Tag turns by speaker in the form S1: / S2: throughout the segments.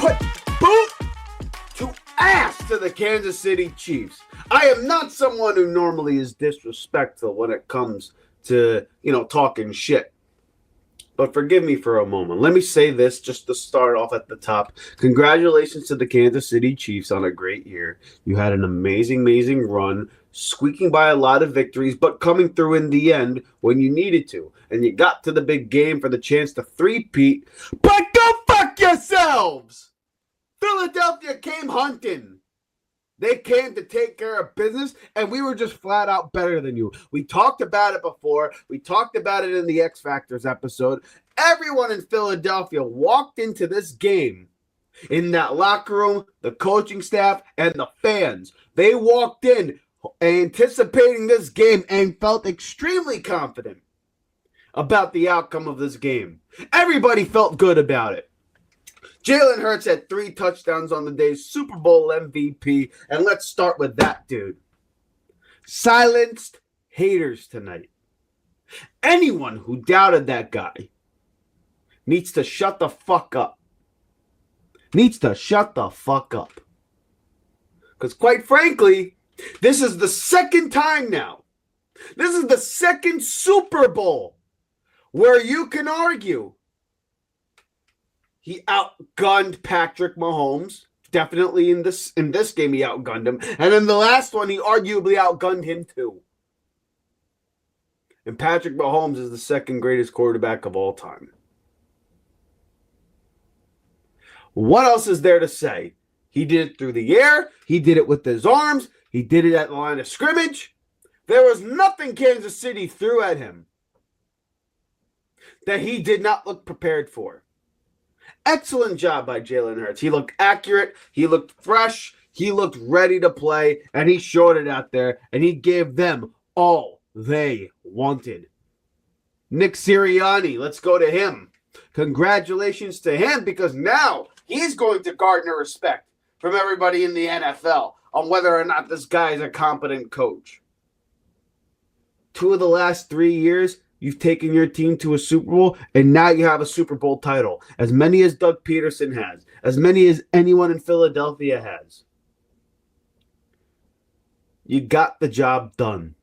S1: put boot to ass to the Kansas City Chiefs. I am not someone who normally is disrespectful when it comes to, talking shit. But forgive me for a moment. Let me say this just to start off at the top. Congratulations to the Kansas City Chiefs on a great year. You had an amazing run, squeaking by a lot of victories, but coming through in the end when you needed to. And you got to the big game for the chance to three-peat. But go fuck yourselves! Philadelphia came hunting. They came to take care of business, and we were just flat out better than you. We talked about it before. We talked about it in the X Factors episode. Everyone in Philadelphia walked into this game in that locker room, the coaching staff, and the fans. They walked in anticipating this game and felt extremely confident about the outcome of this game. Everybody felt good about it. Jalen Hurts had 3 touchdowns on the day, Super Bowl MVP, and let's start with that dude. Silenced haters tonight. Anyone who doubted that guy needs to shut the fuck up. Because quite frankly, this is the second time now. This is the second Super Bowl where you can argue he outgunned Patrick Mahomes. Definitely in this game, he outgunned him. And in the last one, he arguably outgunned him too. And Patrick Mahomes is the second greatest quarterback of all time. What else is there to say? He did it through the air. He did it with his arms. He did it at the line of scrimmage. There was nothing Kansas City threw at him that he did not look prepared for. Excellent job by Jalen Hurts. He looked accurate. He looked fresh. He looked ready to play. And he showed it out there. And he gave them all they wanted. Nick Sirianni, let's go to him. Congratulations to him because now he's going to garner respect from everybody in the NFL on whether or not this guy is a competent coach. 2 of the last 3 years, you've taken your team to a Super Bowl, and now you have a Super Bowl title. As many as Doug Peterson has. As many as anyone in Philadelphia has. You got the job done.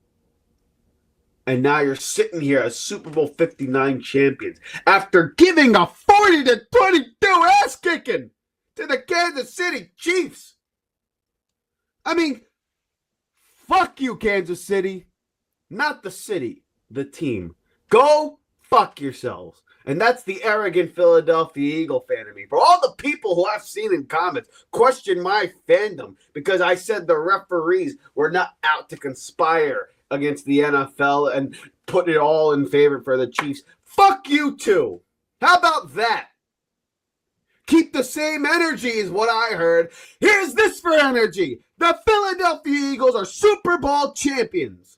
S1: And now you're sitting here as Super Bowl 59 champions after giving a 40-22 ass kicking to the Kansas City Chiefs. I mean, fuck you, Kansas City. Not the city, the team. Go fuck yourselves. And that's the arrogant Philadelphia Eagle fan of me. For all the people who I've seen in comments question my fandom because I said the referees were not out to conspire against the NFL and put it all in favor for the Chiefs. Fuck you too. How about that? Keep the same energy is what I heard. Here's this for energy. The Philadelphia Eagles are Super Bowl champions.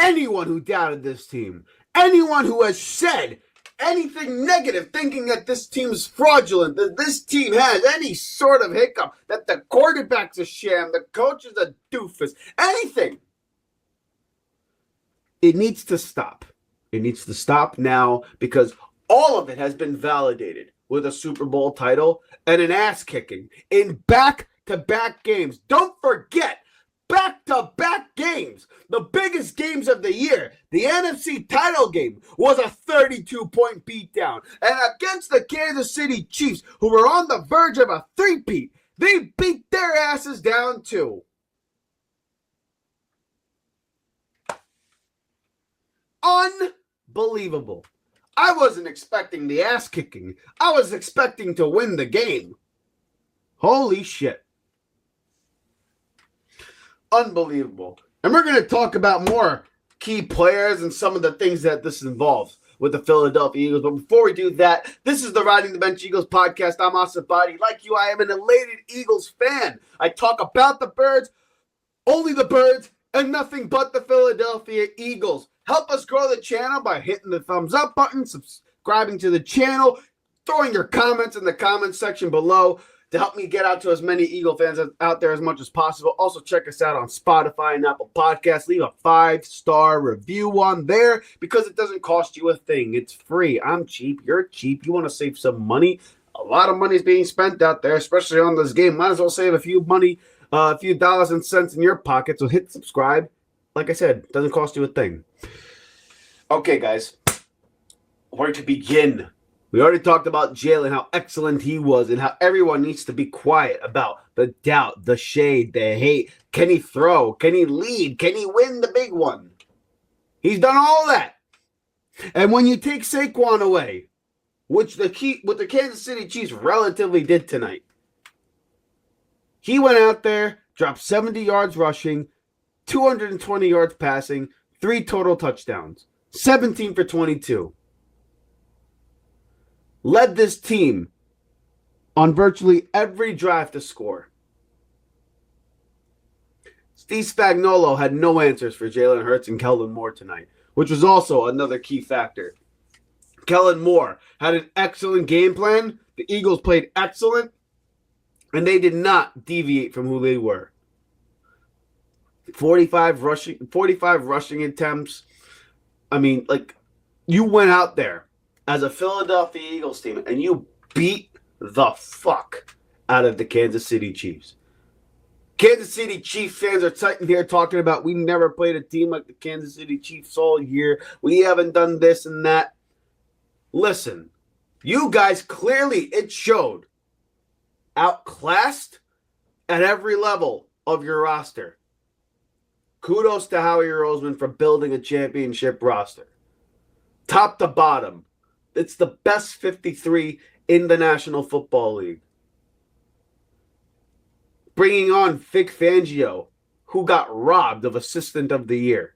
S1: Anyone who doubted this team, anyone who has said anything negative, thinking that this team is fraudulent, that this team has any sort of hiccup, that the quarterback's a sham, the coach is a doofus, anything, it needs to stop. It needs to stop now because all of it has been validated with a Super Bowl title and an ass kicking in back-to-back games. Don't forget, back-to-back games, the biggest games of the year. The NFC title game was a 32-point beatdown. And against the Kansas City Chiefs, who were on the verge of a three-peat, they beat their asses down too. Unbelievable. I wasn't expecting the ass kicking. I was expecting to win the game. Holy shit. Unbelievable. And we're going to talk about more key players and some of the things that this involves with the Philadelphia Eagles. But before we do that, this is the Riding the Bench Eagles podcast. I'm Asif Badi. Like you, I am an elated Eagles fan. I talk about the birds, only the birds, and nothing but the Philadelphia Eagles. Help us grow the channel by hitting the thumbs up button, subscribing to the channel, throwing your comments in the comments section below. to help me get out to as many Eagle fans out there as much as possible. Also, check us out on Spotify and Apple Podcasts. Leave a 5-star review on there because it doesn't cost you a thing. It's free. I'm cheap. You're cheap. You want to save some money? A lot of money is being spent out there, especially on this game. Might as well save a few dollars and cents in your pocket. So hit subscribe. Like I said, it doesn't cost you a thing. Okay, guys. Where to begin? We already talked about Jalen, how excellent he was, and how everyone needs to be quiet about the doubt, the shade, the hate. Can he throw? Can he lead? Can he win the big one? He's done all that. And when you take Saquon away, what the Kansas City Chiefs relatively did tonight, he went out there, dropped 70 yards rushing, 220 yards passing, 3 total touchdowns, 17 for 22. Led this team on virtually every drive to score. Steve Spagnuolo had no answers for Jalen Hurts and Kellen Moore tonight, which was also another key factor. Kellen Moore had an excellent game plan. The Eagles played excellent, and they did not deviate from who they were. 45 rushing attempts. I mean, you went out there as a Philadelphia Eagles team, and you beat the fuck out of the Kansas City Chiefs. Kansas City Chiefs fans are sitting here talking about we never played a team like the Kansas City Chiefs all year. We haven't done this and that. Listen, you guys clearly, it showed, outclassed at every level of your roster. Kudos to Howie Roseman for building a championship roster. Top to bottom. It's the best 53 in the National Football League. Bringing on Vic Fangio, who got robbed of Assistant of the Year.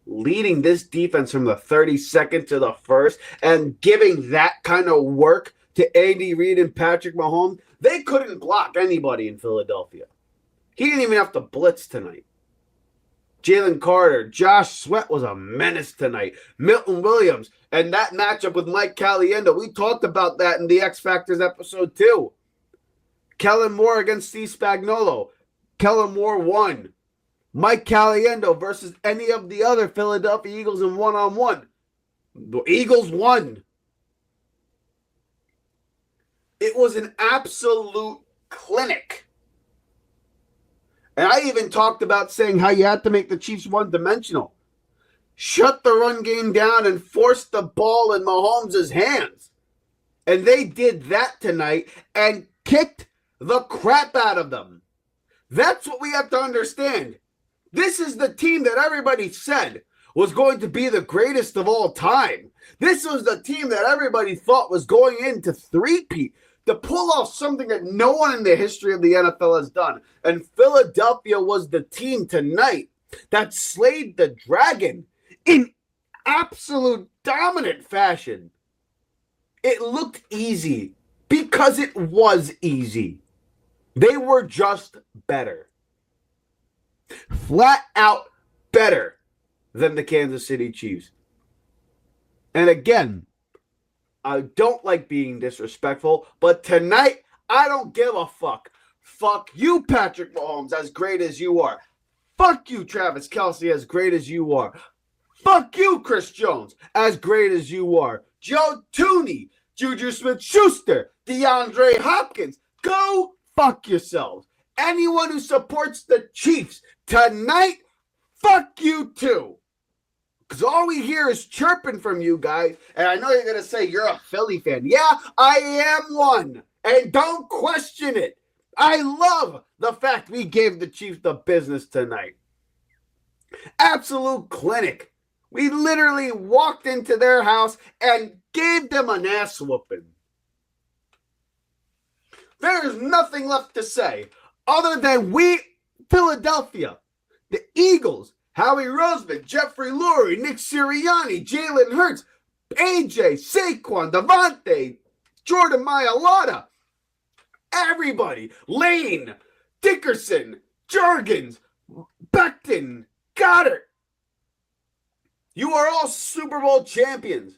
S1: Leading this defense from the 32nd to the 1st and giving that kind of work to Andy Reid and Patrick Mahomes. They couldn't block anybody in Philadelphia. He didn't even have to blitz tonight. Jalen Carter, Josh Sweat was a menace tonight. Milton Williams, and that matchup with Mike Caliendo. We talked about that in the X Factors episode 2. Kellen Moore against Steve Spagnuolo. Kellen Moore won. Mike Caliendo versus any of the other Philadelphia Eagles in one-on-one. The Eagles won. It was an absolute clinic. And I even talked about saying how you had to make the Chiefs one-dimensional. Shut the run game down and force the ball in Mahomes' hands. And they did that tonight and kicked the crap out of them. That's what we have to understand. This is the team that everybody said was going to be the greatest of all time. This was the team that everybody thought was going into three-peat, to pull off something that no one in the history of the NFL has done. And Philadelphia was the team tonight that slayed the dragon in absolute dominant fashion. It looked easy because it was easy. They were just better. Flat out better than the Kansas City Chiefs. And again, I don't like being disrespectful, but tonight, I don't give a fuck. Fuck you, Patrick Mahomes, as great as you are. Fuck you, Travis Kelce, as great as you are. Fuck you, Chris Jones, as great as you are. Joe Tooney, Juju Smith-Schuster, DeAndre Hopkins. Go fuck yourselves. Anyone who supports the Chiefs tonight, fuck you too. Because all we hear is chirping from you guys. And I know you're going to say you're a Philly fan. Yeah, I am one. And don't question it. I love the fact we gave the Chiefs the business tonight. Absolute clinic. We literally walked into their house and gave them an ass whooping. There's nothing left to say other than we, Philadelphia, the Eagles, Howie Roseman, Jeffrey Lurie, Nick Sirianni, Jalen Hurts, AJ, Saquon, Devontae, Jordan Mailata, everybody, Lane, Dickerson, Jurgens, Becton, Goddard. You are all Super Bowl champions.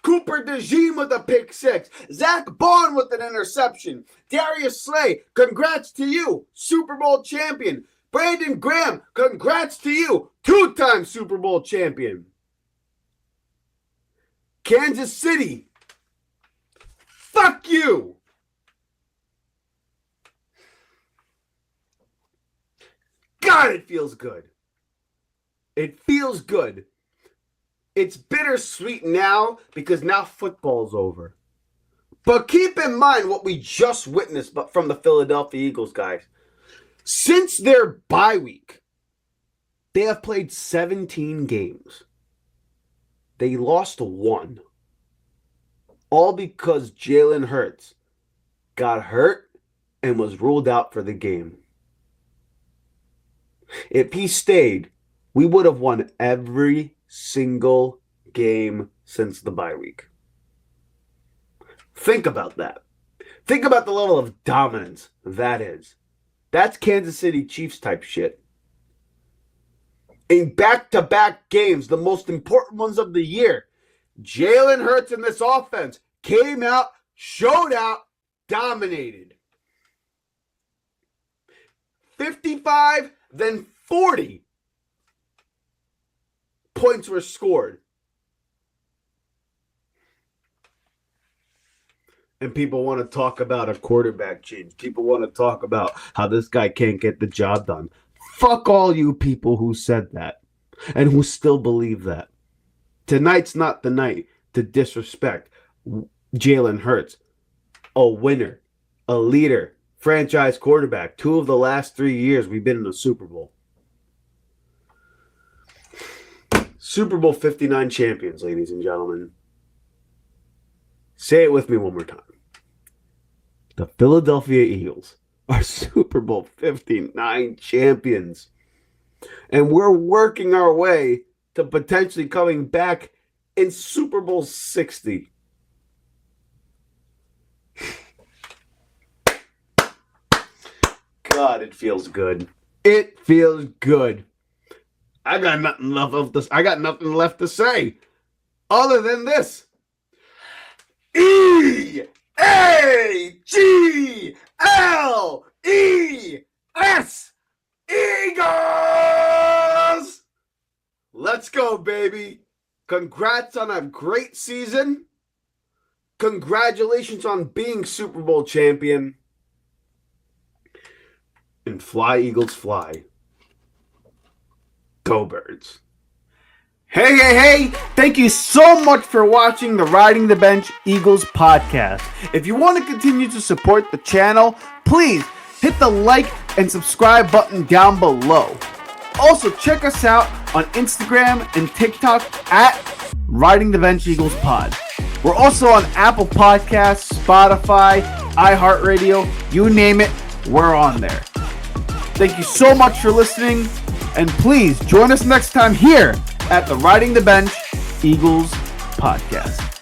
S1: Cooper DeJean with a pick six. Zack Baun with an interception. Darius Slay, congrats to you, Super Bowl champion. Brandon Graham, congrats to you, two-time Super Bowl champion. Kansas City, fuck you. God, it feels good. It feels good. It's bittersweet now because now football's over. But keep in mind what we just witnessed from the Philadelphia Eagles, guys. Since their bye week, they have played 17 games. They lost one. All because Jalen Hurts got hurt and was ruled out for the game. If he stayed, we would have won every single game since the bye week. Think about that. Think about the level of dominance that is. That's Kansas City Chiefs type shit. In back-to-back games, the most important ones of the year, Jalen Hurts in this offense came out, showed out, dominated. 55, then 40 points were scored. And people want to talk about a quarterback change. People want to talk about how this guy can't get the job done. Fuck all you people who said that and who still believe that. Tonight's not the night to disrespect Jalen Hurts, a winner, a leader, franchise quarterback. 2 of the last 3 years we've been in the Super Bowl. Super Bowl 59 champions, ladies and gentlemen. Say it with me one more time. The Philadelphia Eagles are Super Bowl 59 champions. And we're working our way to potentially coming back in Super Bowl 60. God, it feels good. It feels good. I got nothing left to say other than this. E-A-G-L-E-S Eagles! Let's go, baby. Congrats on a great season. Congratulations on being Super Bowl champion. And fly, Eagles, fly. Go Birds. Hey. Thank you so much for watching the Riding the Bench Eagles podcast. If you want to continue to support the channel, please hit the like and subscribe button down below. Also, check us out on Instagram and TikTok at Riding the Bench Eagles Pod. We're also on Apple Podcasts, Spotify, iHeartRadio, you name it, we're on there. Thank you so much for listening, and please join us next time here at the Riding the Bench Eagles podcast.